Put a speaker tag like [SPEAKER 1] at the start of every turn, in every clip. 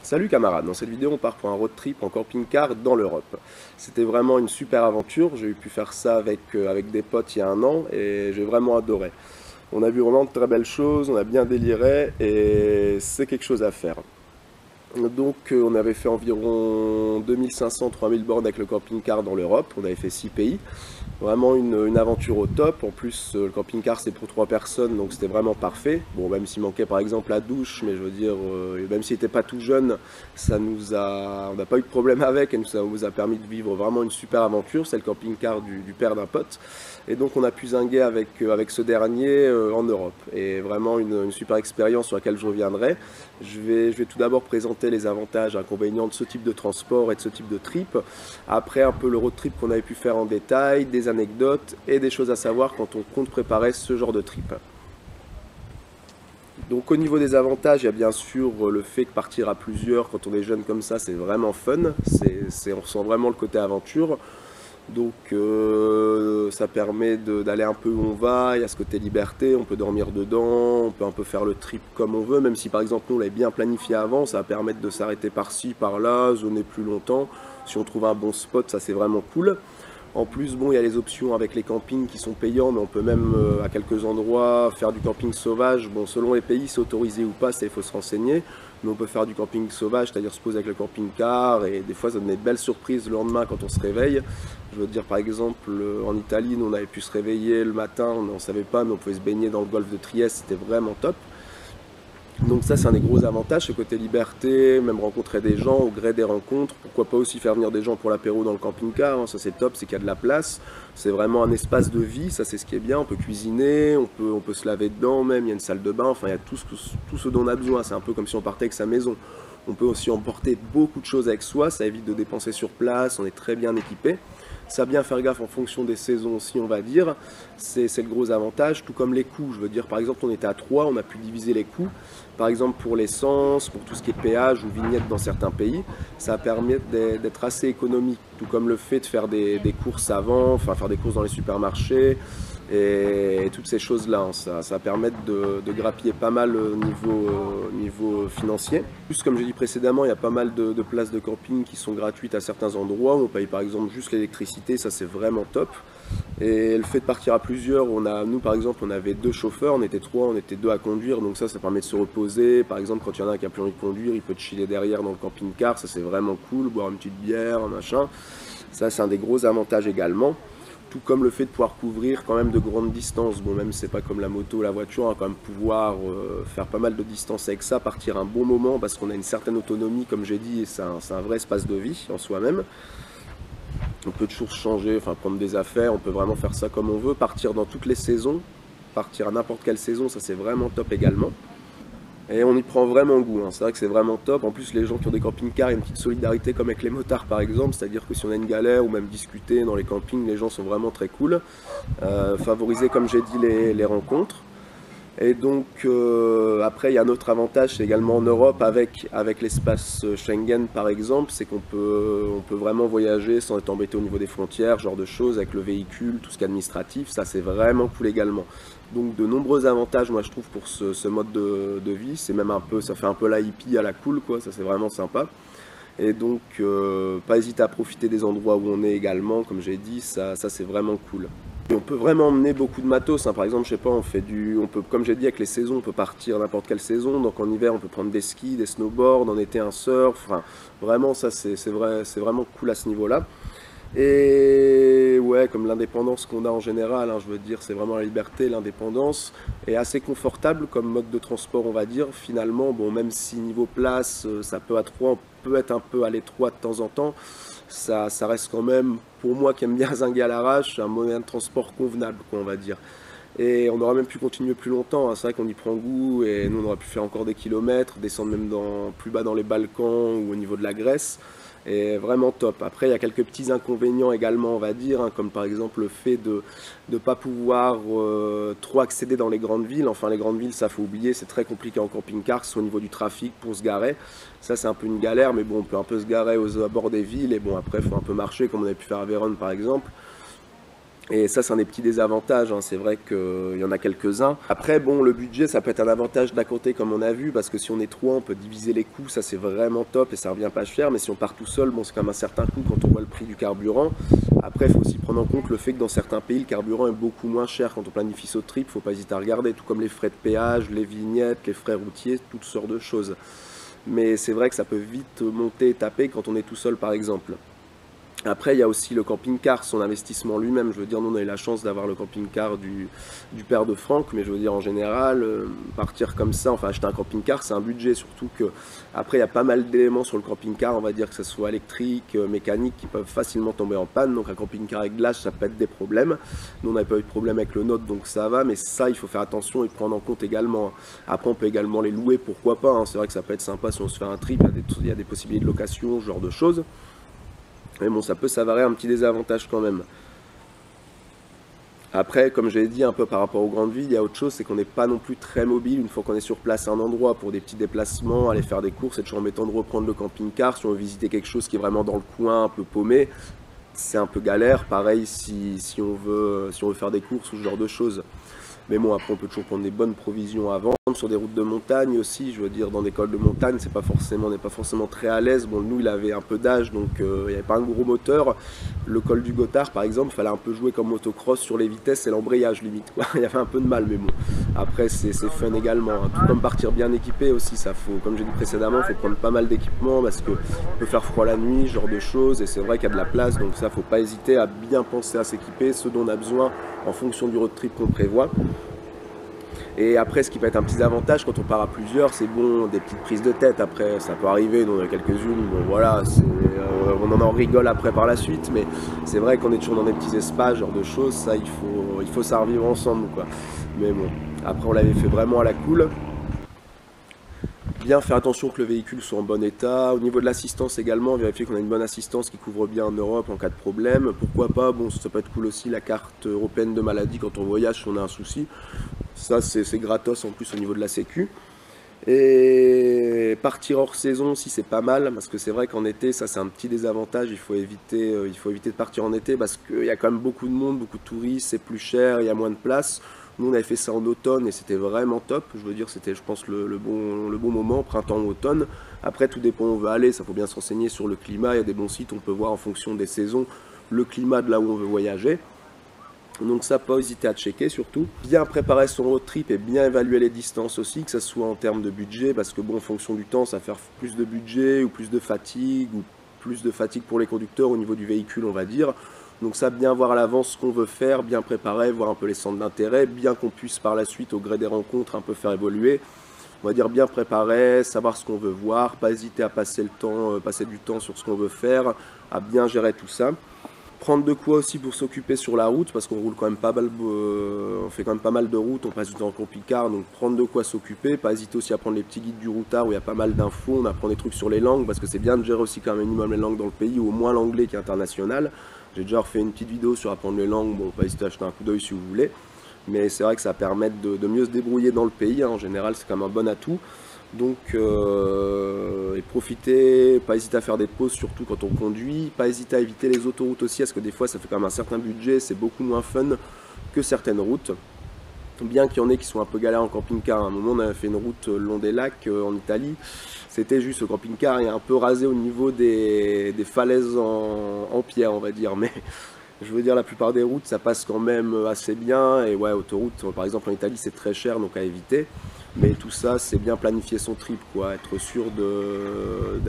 [SPEAKER 1] Salut camarades, dans cette vidéo on part pour un road trip en camping-car dans l'Europe. C'était vraiment une super aventure, j'ai pu faire ça avec des potes il y a un an et j'ai vraiment adoré. On a vu vraiment de très belles choses, on a bien déliré et c'est quelque chose à faire. Donc on avait fait environ 2500-3000 bornes avec le camping-car dans l'Europe, on avait fait 6 pays. Vraiment une aventure au top, en plus le camping-car c'est pour 3 personnes donc c'était vraiment parfait. Bon, même s'il manquait par exemple la douche, mais je veux dire, même s'il n'était pas tout jeune, on n'a pas eu de problème avec et ça nous a permis de vivre vraiment une super aventure. C'est le camping-car du père d'un pote. Et donc on a pu zinguer avec ce dernier en Europe. Et vraiment une super expérience sur laquelle je reviendrai. Je vais tout d'abord présenter les avantages et inconvénients de ce type de transport et de ce type de trip. Après un peu le road trip qu'on avait pu faire en détail, des anecdotes et des choses à savoir quand on compte préparer ce genre de trip. Donc au niveau des avantages, il y a bien sûr le fait que partir à plusieurs quand on est jeune comme ça, c'est vraiment fun. On ressent vraiment le côté aventure. Donc ça permet d'aller un peu où on va, il y a ce côté liberté, on peut dormir dedans, on peut un peu faire le trip comme on veut, même si par exemple nous on l'avait bien planifié avant, ça va permettre de s'arrêter par-ci, par-là, zoner plus longtemps. Si on trouve un bon spot, ça c'est vraiment cool. En plus, bon, il y a les options avec les campings qui sont payants, mais on peut même à quelques endroits faire du camping sauvage. Bon, selon les pays, c'est autorisé ou pas, ça il faut se renseigner. Mais on peut faire du camping sauvage, c'est-à-dire se poser avec le camping-car, et des fois ça donne de belles surprises le lendemain quand on se réveille. Je veux dire, par exemple, en Italie, nous, on avait pu se réveiller le matin, on ne savait pas, mais on pouvait se baigner dans le golfe de Trieste, c'était vraiment top. Donc ça c'est un des gros avantages, ce côté liberté, même rencontrer des gens au gré des rencontres. Pourquoi pas aussi faire venir des gens pour l'apéro dans le camping-car, hein, ça c'est top, c'est qu'il y a de la place. C'est vraiment un espace de vie, ça c'est ce qui est bien, on peut cuisiner, on peut se laver dedans même, il y a une salle de bain, enfin il y a tout ce dont on a besoin, c'est un peu comme si on partait avec sa maison. On peut aussi emporter beaucoup de choses avec soi, ça évite de dépenser sur place, on est très bien équipé. Ça bien faire gaffe en fonction des saisons aussi, on va dire, c'est le gros avantage, tout comme les coûts. Je veux dire, par exemple, on était à 3, on a pu diviser les coûts. Par exemple, pour l'essence, pour tout ce qui est péage ou vignette dans certains pays, ça permet d'être assez économique, tout comme le fait de faire des courses avant, enfin faire des courses dans les supermarchés, et toutes ces choses-là, hein. Ça permet de grappiller pas mal au niveau financier. Plus, comme j'ai dit précédemment, il y a pas mal de places de camping qui sont gratuites à certains endroits. On paye par exemple juste l'électricité, ça c'est vraiment top. Et le fait de partir à plusieurs, nous par exemple on avait 2 chauffeurs, on était 3, on était 2 à conduire, donc ça permet de se reposer. Par exemple quand il y en a un qui a plus envie de conduire, il peut chiller derrière dans le camping-car, ça c'est vraiment cool, boire une petite bière, machin. Ça c'est un des gros avantages également. Tout comme le fait de pouvoir couvrir quand même de grandes distances. Bon, même si c'est pas comme la moto ou la voiture, on va quand même pouvoir faire pas mal de distance avec ça, partir un bon moment parce qu'on a une certaine autonomie, comme j'ai dit, et c'est un vrai espace de vie en soi-même. On peut toujours changer, enfin prendre des affaires, on peut vraiment faire ça comme on veut, partir dans toutes les saisons, partir à n'importe quelle saison, ça c'est vraiment top également. Et on y prend vraiment goût, hein. C'est vrai que c'est vraiment top. En plus, les gens qui ont des camping-cars, il y a une petite solidarité comme avec les motards par exemple, c'est-à-dire que si on a une galère ou même discuter dans les campings, les gens sont vraiment très cool. Favoriser, comme j'ai dit, les rencontres. Et donc, après, il y a un autre avantage, c'est également en Europe, avec l'espace Schengen par exemple, c'est qu'on peut vraiment voyager sans être embêté au niveau des frontières, genre de choses, avec le véhicule, tout ce qui est administratif, ça c'est vraiment cool également. Donc de nombreux avantages, moi je trouve, pour ce mode de vie, c'est même un peu, ça fait un peu la hippie à la cool, quoi, ça c'est vraiment sympa. Et donc, pas hésiter à profiter des endroits où on est également, comme j'ai dit, ça c'est vraiment cool. Et on peut vraiment emmener beaucoup de matos, hein. Par exemple, je sais pas, comme j'ai dit, avec les saisons, on peut partir n'importe quelle saison. Donc en hiver, on peut prendre des skis, des snowboards, en été un surf. Enfin, vraiment, ça c'est vraiment cool à ce niveau-là. Et ouais, comme l'indépendance qu'on a en général, hein, je veux dire, c'est vraiment la liberté, l'indépendance, est assez confortable comme mode de transport, on va dire. Finalement, bon, même si niveau place, ça peut à 3, on peut être un peu à l'étroit de temps en temps, ça reste quand même, pour moi qui aime bien zinguer à l'arrache, un moyen de transport convenable, quoi, on va dire. Et on aurait même pu continuer plus longtemps, hein. C'est vrai qu'on y prend goût et nous on aurait pu faire encore des kilomètres, descendre même plus bas dans les Balkans ou au niveau de la Grèce. Et vraiment top. Après, il y a quelques petits inconvénients également, on va dire, hein, comme par exemple le fait de ne pas pouvoir trop accéder dans les grandes villes. Enfin, les grandes villes, ça faut oublier, c'est très compliqué en camping-car, soit au niveau du trafic pour se garer. Ça, c'est un peu une galère, mais bon, on peut un peu se garer aux abords des villes. Et bon, après, il faut un peu marcher, comme on a pu faire à Vérone par exemple. Et ça, c'est un des petits désavantages, hein. C'est vrai qu'il y en a quelques-uns. Après, bon, le budget, ça peut être un avantage d'à côté, comme on a vu, parce que si on est trois, on peut diviser les coûts, ça c'est vraiment top et ça revient pas cher. Mais si on part tout seul, bon, c'est quand même un certain coût quand on voit le prix du carburant. Après, il faut aussi prendre en compte le fait que dans certains pays, le carburant est beaucoup moins cher. Quand on planifie son trip, il ne faut pas hésiter à regarder, tout comme les frais de péage, les vignettes, les frais routiers, toutes sortes de choses. Mais c'est vrai que ça peut vite monter et taper quand on est tout seul, par exemple. Après, il y a aussi le camping-car, son investissement lui-même. Je veux dire, nous, on a eu la chance d'avoir le camping-car du père de Franck, mais je veux dire, en général, partir comme ça, enfin, acheter un camping-car, c'est un budget. Surtout que, après, il y a pas mal d'éléments sur le camping-car, on va dire que ce soit électrique, mécanique, qui peuvent facilement tomber en panne. Donc, un camping-car avec glace, ça peut être des problèmes. Nous, on n'avait pas eu de problème avec le nôtre, donc ça va, mais ça, il faut faire attention et prendre en compte également. Après, on peut également les louer, pourquoi pas, hein. C'est vrai que ça peut être sympa si on se fait un trip, il y a des possibilités de location, ce genre de choses. Mais bon, ça peut s'avérer un petit désavantage quand même. Après, comme j'ai dit un peu par rapport aux grandes villes, il y a autre chose, c'est qu'on n'est pas non plus très mobile une fois qu'on est sur place à un endroit pour des petits déplacements, aller faire des courses, c'est toujours embêtant de reprendre le camping-car. Si on veut visiter quelque chose qui est vraiment dans le coin, un peu paumé, c'est un peu galère. Pareil si on veut faire des courses ou ce genre de choses. Mais bon, après, on peut toujours prendre des bonnes provisions avant. Sur des routes de montagne aussi, je veux dire, dans des cols de montagne, on n'est pas forcément très à l'aise. Bon, nous, il avait un peu d'âge, donc il n'y avait pas un gros moteur. Le col du Gothard, par exemple, il fallait un peu jouer comme motocross sur les vitesses et l'embrayage, limite, quoi. Il y avait un peu de mal, mais bon. Après, c'est fun également, hein. Tout comme partir bien équipé aussi, ça faut, comme j'ai dit précédemment, il faut prendre pas mal d'équipement parce que peut faire froid la nuit, ce genre de choses, et c'est vrai qu'il y a de la place, donc ça, faut pas hésiter à bien penser à s'équiper, ce dont on a besoin en fonction du road trip qu'on prévoit. Et après, ce qui peut être un petit avantage quand on part à plusieurs, c'est bon, des petites prises de tête. Après, ça peut arriver, nous on a quelques-unes, bon voilà, on en rigole après par la suite, mais c'est vrai qu'on est toujours dans des petits espaces, genre de choses, ça il faut ça revivre ensemble, quoi. Mais bon, après on l'avait fait vraiment à la cool. Bien faire attention que le véhicule soit en bon état. Au niveau de l'assistance également, vérifier qu'on a une bonne assistance qui couvre bien en Europe en cas de problème. Pourquoi pas, bon, ça peut être cool aussi, la carte européenne de maladie quand on voyage si on a un souci. Ça, c'est gratos en plus au niveau de la sécu. Et partir hors saison aussi, c'est pas mal, parce que c'est vrai qu'en été, ça c'est un petit désavantage, il faut éviter de partir en été, parce qu'il y a quand même beaucoup de monde, beaucoup de touristes, c'est plus cher, il y a moins de place. Nous on avait fait ça en automne et c'était vraiment top, je veux dire c'était je pense le bon moment, printemps ou automne. Après tout dépend où on veut aller, ça faut bien se renseigner sur le climat, il y a des bons sites, on peut voir en fonction des saisons le climat de là où on veut voyager. Donc ça, pas hésiter à checker surtout. Bien préparer son road trip et bien évaluer les distances aussi, que ce soit en termes de budget, parce que bon, en fonction du temps, ça va faire plus de budget ou plus de fatigue pour les conducteurs au niveau du véhicule, on va dire. Donc ça, bien voir à l'avance ce qu'on veut faire, bien préparer, voir un peu les centres d'intérêt, bien qu'on puisse par la suite, au gré des rencontres, un peu faire évoluer. On va dire bien préparer, savoir ce qu'on veut voir, pas hésiter à passer du temps sur ce qu'on veut faire, à bien gérer tout ça. Prendre de quoi aussi pour s'occuper sur la route, parce qu'on roule quand même pas mal, on fait quand même pas mal de routes, on passe du temps en camping-car, donc prendre de quoi s'occuper, pas hésiter aussi à prendre les petits guides du routard où il y a pas mal d'infos, on apprend des trucs sur les langues, parce que c'est bien de gérer aussi quand même minimum les langues dans le pays, ou au moins l'anglais qui est international. J'ai déjà refait une petite vidéo sur apprendre les langues, bon, pas hésiter à jeter un coup d'œil si vous voulez, mais c'est vrai que ça permet de mieux se débrouiller dans le pays, hein. En général c'est quand même un bon atout. Donc, et profiter, pas hésiter à faire des pauses surtout quand on conduit, pas hésiter à éviter les autoroutes aussi, parce que des fois ça fait quand même un certain budget, c'est beaucoup moins fun que certaines routes. Bien qu'il y en ait qui sont un peu galères en camping-car, à un moment on avait fait une route le long des lacs en Italie, c'était juste le camping-car est un peu rasé au niveau des falaises en pierre on va dire, mais je veux dire la plupart des routes ça passe quand même assez bien, et ouais, autoroute par exemple en Italie c'est très cher donc à éviter. Mais tout ça, c'est bien planifier son trip, quoi. Être sûr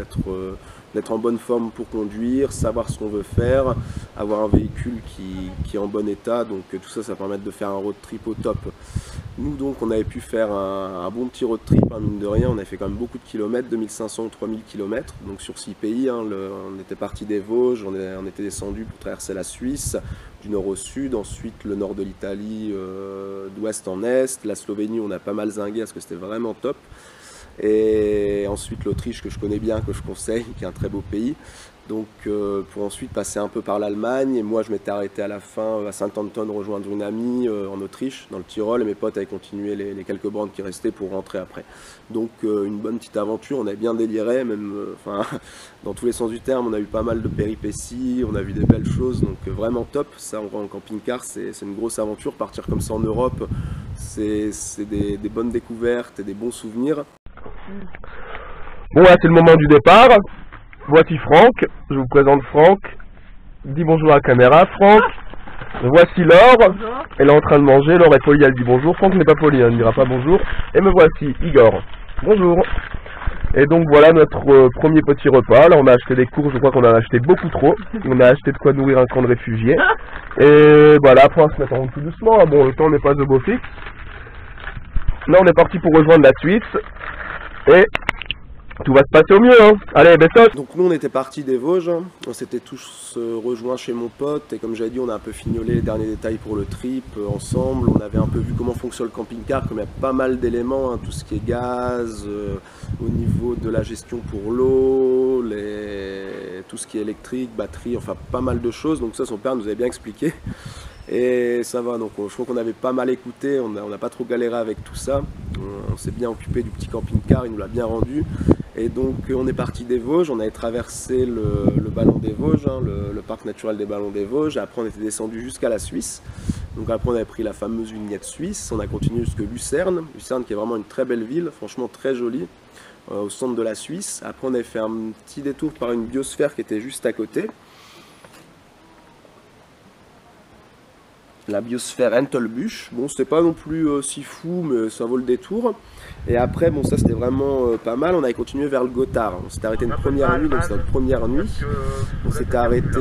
[SPEAKER 1] d'être en bonne forme pour conduire, savoir ce qu'on veut faire, avoir un véhicule qui est en bon état. Donc tout ça, ça permet de faire un road trip au top. Nous, donc, on avait pu faire un bon petit road trip, hein, mine de rien. On a fait quand même beaucoup de kilomètres, 2500 ou 3000 kilomètres. Donc sur 6 pays, hein, on était parti des Vosges, on était descendu pour traverser la Suisse, du nord au sud, ensuite le nord de l'Italie, d'ouest en est, la Slovénie on a pas mal zingué parce que c'était vraiment top. Et ensuite l'Autriche que je connais bien, que je conseille, qui est un très beau pays. Donc pour ensuite passer un peu par l'Allemagne, et moi je m'étais arrêté à la fin à Saint-Anton rejoindre une amie en Autriche, dans le Tyrol, et mes potes avaient continué les quelques bornes qui restaient pour rentrer après. Donc une bonne petite aventure, on a bien déliré, même dans tous les sens du terme, on a eu pas mal de péripéties, on a vu des belles choses, donc vraiment top. Ça, on va en camping-car, c'est une grosse aventure, partir comme ça en Europe, c'est des bonnes découvertes et des bons souvenirs.
[SPEAKER 2] Bon là c'est le moment du départ. Voici Franck, je vous présente Franck. Dis bonjour à la caméra, Franck. Voici Laure, bonjour. Elle est en train de manger, Laure est polie, elle dit bonjour. Franck n'est pas poli, elle ne dira pas bonjour. Et me voici, Igor. Bonjour. Et donc voilà notre premier petit repas. Là on a acheté des courses, je crois qu'on en a acheté beaucoup trop. On a acheté de quoi nourrir un camp de réfugiés. Et voilà, après on va se mettre en route tout doucement. Bon, le temps n'est pas de beau fixe. Là on est parti pour rejoindre la Suisse. Et tout va se passer au mieux, hein. Allez, Bessos.
[SPEAKER 1] Donc nous on était partis des Vosges, on s'était tous rejoints chez mon pote et comme j'avais dit on a un peu fignolé les derniers détails pour le trip ensemble. On avait un peu vu comment fonctionne le camping-car, comme il y a pas mal d'éléments, hein, tout ce qui est gaz, au niveau de la gestion pour l'eau, tout ce qui est électrique, batterie, enfin pas mal de choses. Donc ça son père nous avait bien expliqué. Et ça va, donc je crois qu'on avait pas mal écouté, on n'a pas trop galéré avec tout ça. On s'est bien occupé du petit camping-car, il nous l'a bien rendu. Et donc on est parti des Vosges, on avait traversé le ballon des Vosges, hein, le parc naturel des ballons des Vosges. Après on était descendu jusqu'à la Suisse. Donc après on avait pris la fameuse vignette suisse, on a continué jusqu'à Lucerne. Lucerne qui est vraiment une très belle ville, franchement très jolie, au centre de la Suisse. Après on avait fait un petit détour par une biosphère qui était juste à côté. La biosphère Entelbusch. Bon, c'était pas non plus si fou, mais ça vaut le détour. Et après, bon, ça c'était vraiment pas mal. On avait continué vers le Gothard. On s'était arrêté une première nuit, donc c'était notre première nuit. On s'était arrêté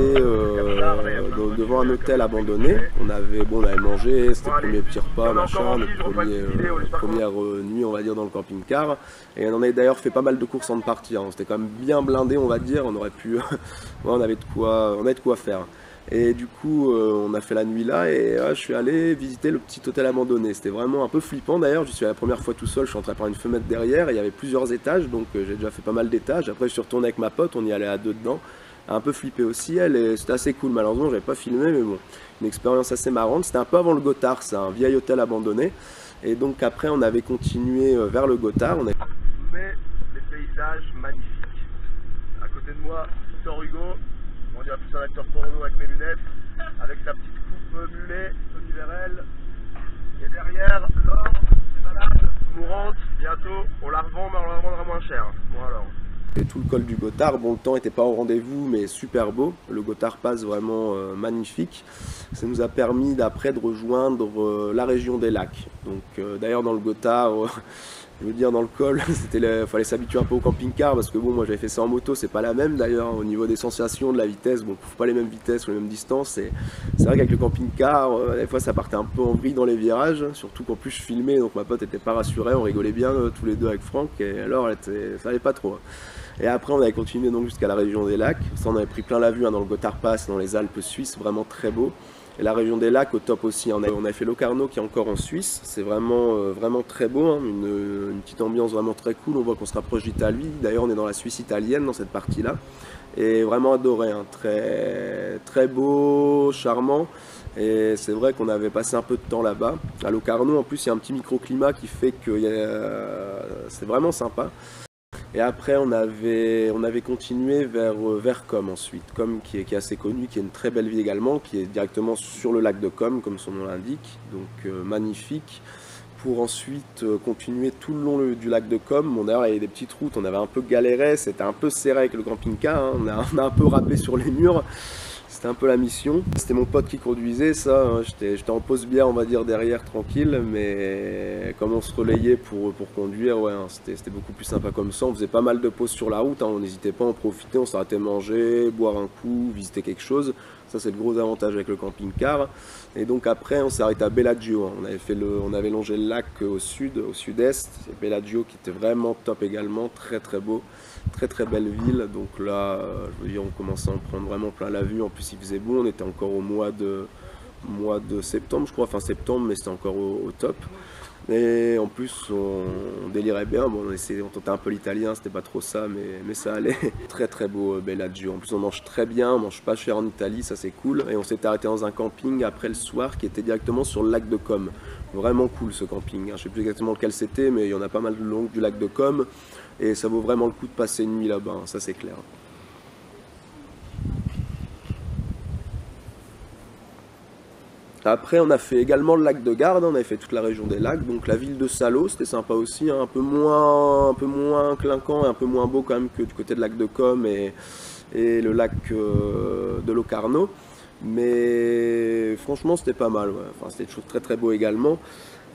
[SPEAKER 1] devant un hôtel abandonné. On avait mangé, c'était le premier petit repas, machin, notre première nuit, on va dire, dans le camping-car. Et on avait d'ailleurs fait pas mal de courses avant de partir. C'était quand même bien blindé, on va dire. On aurait pu, on avait de quoi faire. Et du coup, on a fait la nuit là et je suis allé visiter le petit hôtel abandonné. C'était vraiment un peu flippant d'ailleurs. Je suis allé la première fois tout seul, je suis entré par une fenêtre derrière et il y avait plusieurs étages, donc j'ai déjà fait pas mal d'étages. Après, je suis retourné avec ma pote, on y allait à deux dedans. Un peu flippé aussi, elle, et c'était assez cool. Malheureusement, j'avais pas filmé, mais bon, une expérience assez marrante. C'était un peu avant le Gothard, c'est un vieil hôtel abandonné. Et donc après, on avait continué vers le Gothard.
[SPEAKER 2] Mais les paysages magnifiques. À côté de moi, Victor Hugo. On dirait plus un acteur porno avec mes lunettes, avec sa petite coupe mulet, Tony Vérel. Et derrière, Laure, c'est malade, mourante, bientôt, on la revend, mais on la revendra moins cher. Bon alors.
[SPEAKER 1] Et tout le col du Gothard, bon le temps n'était pas au rendez-vous, mais super beau. Le Gothard passe vraiment magnifique. Ça nous a permis d'après de rejoindre la région des lacs. Donc d'ailleurs dans le Gothard... Je veux dire, dans le col, fallait s'habituer un peu au camping-car parce que bon, moi j'avais fait ça en moto, c'est pas la même d'ailleurs au niveau des sensations, de la vitesse, bon, on trouve pas les mêmes vitesses ou les mêmes distances. C'est vrai qu'avec le camping-car, des fois ça partait un peu en vrille dans les virages, surtout qu'en plus je filmais, donc ma pote était pas rassurée, on rigolait bien tous les deux avec Franck, et alors ça allait pas trop. Et après on avait continué donc jusqu'à la région des lacs, ça on avait pris plein la vue hein, dans le Gotthard Pass, dans les Alpes suisses, vraiment très beau. Et la région des lacs au top aussi, on a fait Locarno qui est encore en Suisse, c'est vraiment très beau, hein, une petite ambiance vraiment très cool, on voit qu'on se rapproche d'Italie, d'ailleurs on est dans la Suisse italienne dans cette partie-là, et vraiment adoré, hein, très beau, charmant, et c'est vrai qu'on avait passé un peu de temps là-bas. À Locarno en plus il y a un petit microclimat qui fait que c'est vraiment sympa. Et après on avait continué vers Com ensuite, Com qui est assez connu, qui est une très belle ville également, qui est directement sur le lac de Com comme son nom l'indique, donc magnifique, pour ensuite continuer tout le long du lac de Com. Bon d'ailleurs il y avait des petites routes, on avait un peu galéré, c'était un peu serré avec le camping-car, hein, on a un peu râpé sur les murs. C'était un peu la mission. C'était mon pote qui conduisait ça, hein. J'étais en pause bière on va dire derrière tranquille, mais comme on se relayait pour conduire, ouais, hein, c'était beaucoup plus sympa comme ça. On faisait pas mal de pauses sur la route, hein. On n'hésitait pas à en profiter, on s'arrêtait manger, boire un coup, visiter quelque chose. Ça c'est le gros avantage avec le camping-car. Et donc après on s'est arrêté à Bellagio, hein. On avait longé le lac au sud-est. Bellagio qui était vraiment top également, très beau. Très belle ville, donc là je veux dire on commençait à en prendre vraiment plein la vue. En plus il faisait beau, on était encore au mois de septembre je crois, fin septembre, mais c'était encore au top. Et en plus, on délirait bien. Bon, on tentait un peu l'italien, c'était pas trop ça, mais ça allait. Très très beau Bellagio. En plus, on mange très bien, on mange pas cher en Italie, ça c'est cool. Et on s'était arrêté dans un camping après le soir qui était directement sur le lac de Comme. Vraiment cool ce camping. Je sais plus exactement lequel c'était, mais il y en a pas mal le long du lac de Comme. Et ça vaut vraiment le coup de passer une nuit là-bas, ça c'est clair. Après, on a fait également le lac de Garde, on avait fait toute la région des lacs, donc la ville de Salo, c'était sympa aussi, hein, un peu moins clinquant et un peu moins beau quand même que du côté de lac de Com et le lac de Locarno. Mais franchement, c'était pas mal, ouais. Enfin, c'était toujours très très beau également.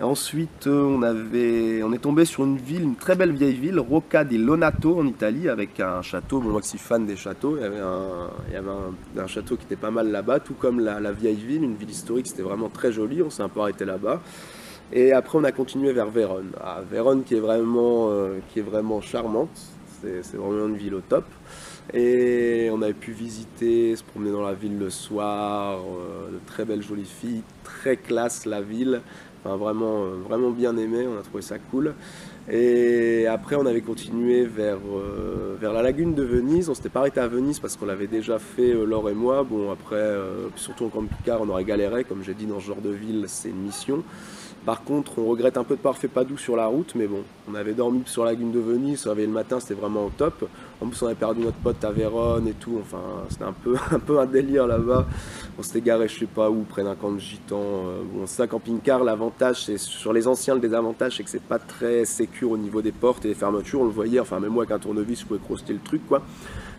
[SPEAKER 1] Et ensuite, on est tombé sur une ville, une très belle vieille ville, Rocca di Lonato en Italie, avec un château. Bon, moi qui suis fan des châteaux, il y avait un château qui était pas mal là-bas, tout comme la vieille ville, une ville historique, c'était vraiment très joli, on s'est un peu arrêté là-bas. Et après, on a continué vers Vérone. Ah, Vérone qui est vraiment charmante, c'est vraiment une ville au top. Et on avait pu visiter, se promener dans la ville le soir, de très belles jolies filles, très classe la ville. Enfin, vraiment bien aimé, on a trouvé ça cool. Et après, on avait continué vers la lagune de Venise. On s'était pas arrêté à Venise parce qu'on l'avait déjà fait, Laure et moi. Bon, après, surtout en camping-car, on aurait galéré. Comme j'ai dit, dans ce genre de ville, c'est une mission. Par contre, on regrette un peu de pas avoir fait Padoue sur la route, mais bon, on avait dormi sur la lagune de Venise, se réveiller le matin, c'était vraiment au top. En plus, on avait perdu notre pote à Vérone et tout, enfin, c'était un peu un délire là-bas. On s'était garé, je sais pas où, près d'un camp de gitans. Bon, ça, camping-car, l'avantage, c'est sur les anciens, le désavantage, c'est que c'est pas très sécure au niveau des portes et des fermetures, on le voyait, enfin, même moi avec un tournevis, je pouvais croster le truc, quoi.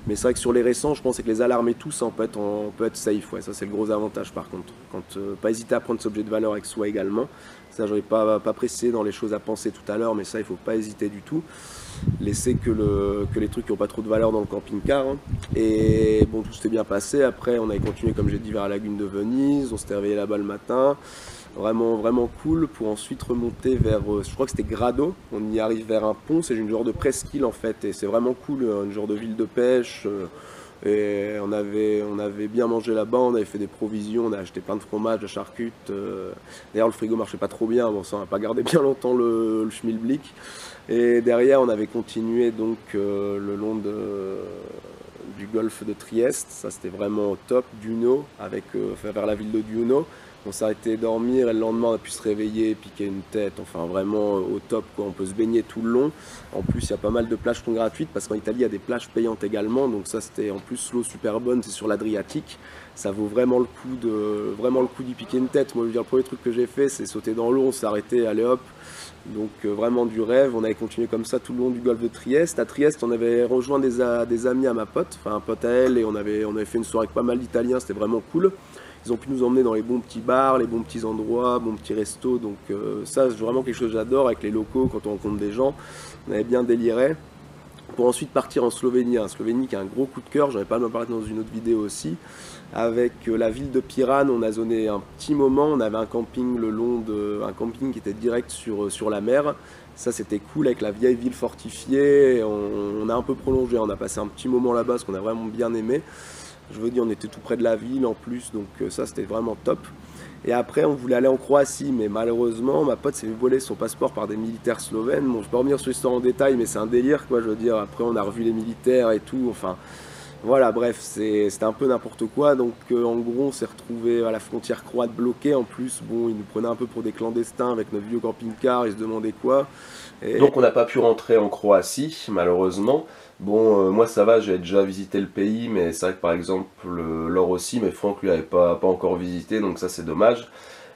[SPEAKER 1] Mais c'est vrai que sur les récents, je pense que les alarmes et tout, ça, on peut être safe, ouais, ça c'est le gros avantage par contre. Pas hésiter à prendre cet objet de valeur avec soi également. Ça, j'aurais pas précisé dans les choses à penser tout à l'heure, mais ça, il faut pas hésiter du tout. Laisser que les trucs qui n'ont pas trop de valeur dans le camping-car. Hein. Et bon, tout s'était bien passé. Après, on avait continué, comme j'ai dit, vers la lagune de Venise. On s'était réveillé là-bas le matin. Vraiment cool pour ensuite remonter vers, je crois que c'était Grado. On y arrive vers un pont, c'est une genre de presqu'île en fait. Et c'est vraiment cool, une genre de ville de pêche. Et on avait bien mangé là-bas, on avait fait des provisions, on a acheté plein de fromage, de charcutes. D'ailleurs, le frigo marchait pas trop bien, bon, ça n'a pas gardé bien longtemps le schmilblick. Et derrière, on avait continué donc le long du golfe de Trieste, ça c'était vraiment au top, Duno, vers la ville de Duno. On s'est arrêté dormir et le lendemain on a pu se réveiller, piquer une tête, enfin vraiment au top quoi, on peut se baigner tout le long. En plus il y a pas mal de plages qui sont gratuites parce qu'en Italie il y a des plages payantes également, donc ça c'était en plus l'eau super bonne, c'est sur l'Adriatique. Ça vaut vraiment le coup d'y piquer une tête. Moi je veux dire, le premier truc que j'ai fait c'est sauter dans l'eau, on s'est arrêté, allez hop. Donc vraiment du rêve, on avait continué comme ça tout le long du golfe de Trieste. À Trieste on avait rejoint des amis à ma pote, enfin un pote à elle, et on avait fait une soirée avec pas mal d'Italiens, c'était vraiment cool. Ils ont pu nous emmener dans les bons petits bars, les bons petits endroits, bons petits restos. Donc ça, c'est vraiment quelque chose que j'adore avec les locaux, quand on rencontre des gens. On avait bien déliré. Pour ensuite partir en Slovénie. Slovénie qui a un gros coup de cœur, j'en ai pas mal parlé dans une autre vidéo aussi. Avec la ville de Piran, on a zoné un petit moment. On avait un camping un camping qui était direct sur la mer. Ça c'était cool avec la vieille ville fortifiée. On a un peu prolongé, on a passé un petit moment là-bas parce qu'on a vraiment bien aimé. Je veux dire, on était tout près de la ville en plus, donc ça c'était vraiment top. Et après, on voulait aller en Croatie, mais malheureusement, ma pote s'est fait voler son passeport par des militaires slovènes. Bon, je peux revenir sur l'histoire en détail, mais c'est un délire, quoi. Je veux dire, après, on a revu les militaires et tout. Enfin, voilà, bref, c'était un peu n'importe quoi. Donc, en gros, on s'est retrouvé à la frontière croate bloquée. En plus, bon, ils nous prenaient un peu pour des clandestins avec notre vieux camping-car. Ils se demandaient quoi. Et donc, on n'a pas pu rentrer en Croatie, malheureusement. Bon, moi ça va, j'ai déjà visité le pays, mais c'est vrai que par exemple, Laure aussi, mais Franck lui avait pas encore visité, donc ça c'est dommage.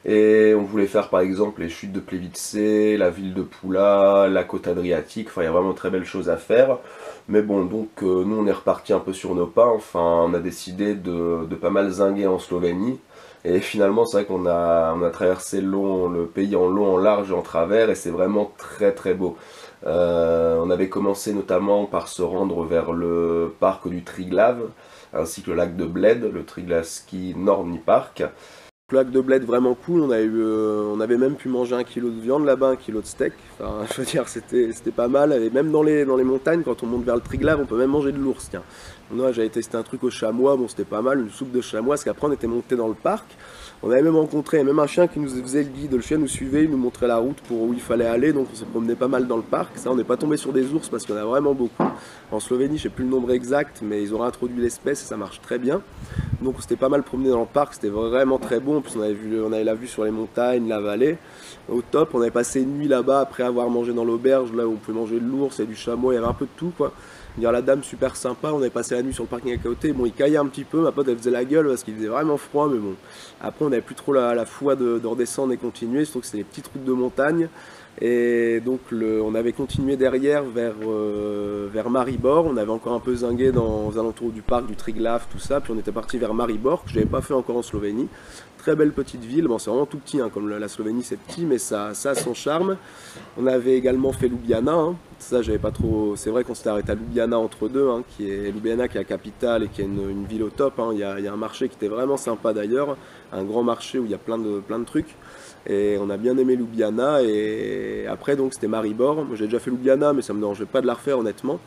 [SPEAKER 1] Et on voulait faire par exemple les chutes de Plivice, la ville de Pula, la côte adriatique, enfin il y a vraiment très belles choses à faire. Mais bon, donc nous on est reparti un peu sur nos pas, enfin on a décidé de pas mal zinguer en Slovénie. Et finalement c'est vrai qu'on a traversé le pays en long, en large et en travers, et c'est vraiment très très beau. On avait commencé notamment par se rendre vers le parc du Triglav, ainsi que le lac de Bled, le Triglavski Norni Park. Lac de bled vraiment cool, on avait même pu manger 1 kilo de viande là-bas, 1 kilo de steak, enfin je veux dire c'était pas mal, et même dans les montagnes, quand on monte vers le Triglav, on peut même manger de l'ours, tiens. Moi j'avais testé un truc au chamois, bon c'était pas mal, une soupe de chamois, parce qu'après on était monté dans le parc, on avait même rencontré même un chien qui nous faisait le guide, le chien nous suivait, il nous montrait la route pour où il fallait aller, donc on se promenait pas mal dans le parc, ça on n'est pas tombé sur des ours parce qu'il y en a vraiment beaucoup, en Slovénie je sais plus le nombre exact, mais ils ont introduit l'espèce et ça marche très bien. Donc on s'était pas mal promené dans le parc, c'était vraiment très bon, en plus on avait la vue sur les montagnes, la vallée, au top, on avait passé une nuit là-bas après avoir mangé dans l'auberge, là où on pouvait manger de l'ours et du chameau, il y avait un peu de tout quoi. Dire la dame super sympa, on avait passé la nuit sur le parking à côté, bon il caillait un petit peu, ma pote elle faisait la gueule parce qu'il faisait vraiment froid, mais bon, après on n'avait plus trop la foi de redescendre et continuer, surtout que c'était des petites routes de montagne. Et donc on avait continué derrière vers Maribor, on avait encore un peu zingué aux alentours du parc, du Triglav, tout ça, puis on était parti vers Maribor, que je n'avais pas fait encore en Slovénie. Très belle petite ville, bon c'est vraiment tout petit, hein, comme la Slovénie c'est petit, mais ça a son charme. On avait également fait Ljubljana, hein. Ça j'avais pas trop, c'est vrai qu'on s'était arrêté à Ljubljana entre deux, hein, Ljubljana qui est la capitale et qui est une ville au top, hein. Il y a un marché qui était vraiment sympa d'ailleurs, un grand marché où il y a plein de trucs. Et on a bien aimé Ljubljana, et après donc c'était Maribor. Moi j'ai déjà fait Ljubljana mais ça me dérangeait pas de la refaire honnêtement.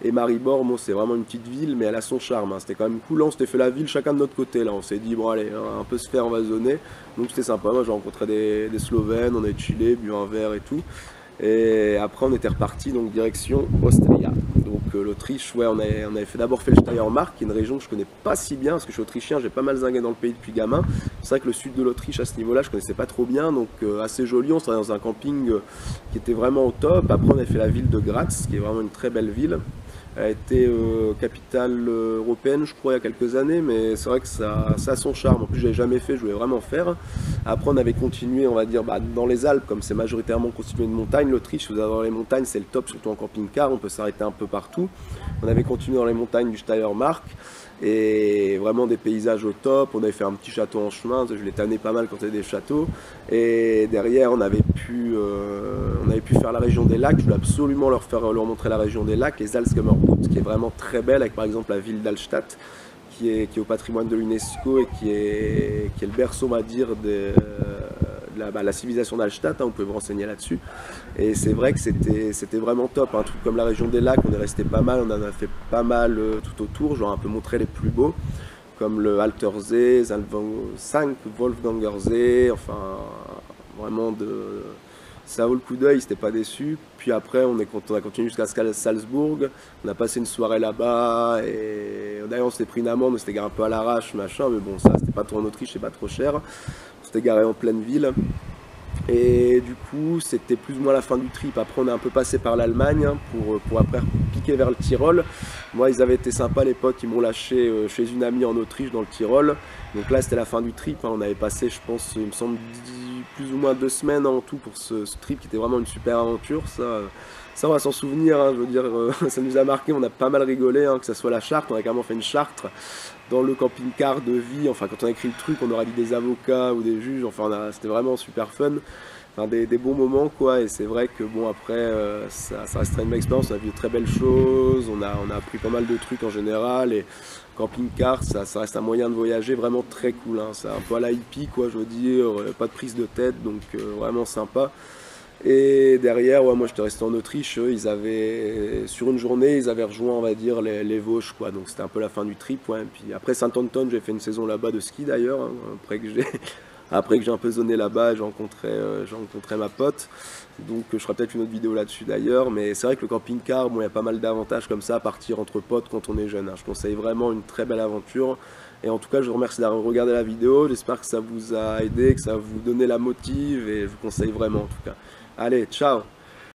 [SPEAKER 1] Et Maribor, bon, c'est vraiment une petite ville mais elle a son charme, hein. C'était quand même cool, là on s'était fait la ville chacun de notre côté, là on s'est dit bon allez, un peu se faire envasonner, donc c'était sympa. Moi j'ai rencontré des Slovènes, on a chillé, bu un verre et tout. Et après on était reparti donc direction Austria. Donc l'Autriche, ouais, on avait d'abord fait le Steiermark, qui est une région que je connais pas si bien, parce que je suis autrichien, j'ai pas mal zingué dans le pays depuis gamin. C'est vrai que le sud de l'Autriche à ce niveau-là, je connaissais pas trop bien, donc assez joli, on serait dans un camping qui était vraiment au top. Après on a fait la ville de Graz, qui est vraiment une très belle ville. Elle a été capitale européenne, je crois, il y a quelques années, mais c'est vrai que ça a son charme. En plus, je l'avais jamais fait, je voulais vraiment faire. Après, on avait continué, on va dire, dans les Alpes, comme c'est majoritairement constitué de montagnes. L'Autriche, vous avez dans les montagnes, c'est le top, surtout en camping-car, on peut s'arrêter un peu partout. On avait continué dans les montagnes du Steiermark, et vraiment des paysages au top. On avait fait un petit château en chemin, je l'ai tanné pas mal quand il y avait des châteaux. Et derrière, on avait pu faire la région des lacs. Je voulais absolument leur montrer la région des lacs, les Salzkammergut, qui est vraiment très belle, avec par exemple la ville d'Allstatt, qui est au patrimoine de l'UNESCO et qui est le berceau, on va dire, de la civilisation d'Allstatt, hein, vous pouvez vous renseigner là-dessus. Et c'est vrai que c'était vraiment top, un truc comme la région des lacs, on est resté pas mal, on en a fait pas mal tout autour, genre un peu montrer les plus beaux, comme le Altersee, Sankt Wolfgangersee, enfin vraiment ça vaut le coup d'œil, c'était pas déçu. Puis après on a continué jusqu'à Salzbourg, on a passé une soirée là-bas, et d'ailleurs on s'était pris une amende, on s'était garé un peu à l'arrache, machin, mais bon ça c'était pas trop en Autriche, c'est pas trop cher, on s'était garé en pleine ville. Et du coup c'était plus ou moins la fin du trip. Après on est un peu passé par l'Allemagne, hein, pour après piquer vers le Tyrol. Moi ils avaient été sympas les potes, ils m'ont lâché chez une amie en Autriche dans le Tyrol. Donc là c'était la fin du trip, hein. On avait passé je pense, il me semble, plus ou moins 2 semaines en tout pour ce trip qui était vraiment une super aventure. Ça on va s'en souvenir, hein, je veux dire, ça nous a marqué, on a pas mal rigolé, hein, que ça soit la Chartre, on a carrément fait une Chartre dans le camping-car de vie, enfin quand on a écrit le truc on aurait dit des avocats ou des juges, enfin c'était vraiment super fun, enfin des bons moments quoi. Et c'est vrai que bon après ça restera une belle expérience, on a vu de très belles choses, on a appris pas mal de trucs en général, et camping-car ça reste un moyen de voyager vraiment très cool, hein. C'est un peu à la hippie quoi, je veux dire, pas de prise de tête, donc vraiment sympa. Et derrière, ouais, moi j'étais resté en Autriche, eux, sur une journée, ils avaient rejoint, on va dire, les Vosges, quoi. Donc c'était un peu la fin du trip, ouais. Et puis après Saint-Anton, j'ai fait une saison là-bas de ski d'ailleurs, hein, après que j'ai un peu zoné là-bas, j'ai rencontré ma pote. Donc je ferai peut-être une autre vidéo là-dessus d'ailleurs, mais c'est vrai que le camping-car, bon, il y a pas mal d'avantages comme ça à partir entre potes quand on est jeune, hein. Je conseille vraiment une très belle aventure. Et en tout cas, je vous remercie d'avoir regardé la vidéo, j'espère que ça vous a aidé, que ça vous donnait la motive, et je vous conseille vraiment en tout cas. Allez, ciao!